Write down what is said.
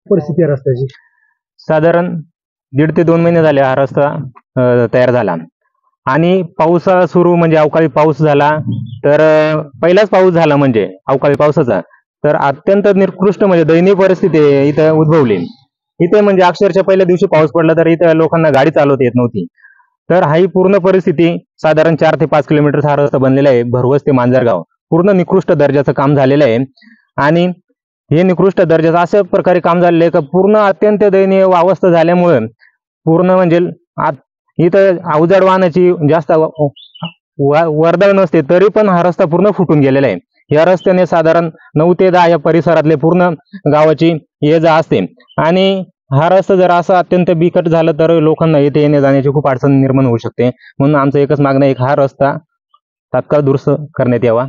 परिस्थिती आहे रस्त्याची? साधारण 1.5 ते 2 महिने झाले हा रस्ता तयार झाला आणि पावसाळा सुरू म्हणजे अवकाळी पाऊस झाला तर पहिलाच पाऊस झाला म्हणजे अवकाळी पावसाचा तर अत्यंत निकृष्ट म्हणजे दयनीय परिस्थिती इथं उद्भवली. इथे म्हणजे अक्षरशः पहिल्या दिवशी पाऊस पडला तर इथं लोकांना गाडी चालवता येत नव्हती. तर ही पूर्ण परिस्थिती साधारण 4 ते 5 किलोमीटर हा रस्ता बनलेला आहे. भरवस ते मांजरगाव पूर्ण निकृष्ट दर्जाचं काम झालेलं आहे आणि हे निकृष्ट दर्जाचं अशा प्रकारे काम झालेलं आहे का पूर्ण अत्यंत दयनीय अवस्था झाल्यामुळे पूर्ण म्हणजे इथं अवजड वाहनाची जास्त वर्दळ नसते तरी पण हा रस्ता पूर्ण फुटून गेलेला आहे. या रस्त्याने साधारण 9 ते 10 या परिसरातले पूर्ण गावाची ये जा असते आणि हा रस्ता जर असा अत्यंत बिकट झालं तर लोकांना येथे येणे जाण्याची खूप अडचण निर्माण होऊ शकते. म्हणून आमचं एकच मागणं आहे, हा रस्ता तात्काळ दुरुस्त करण्यात यावा.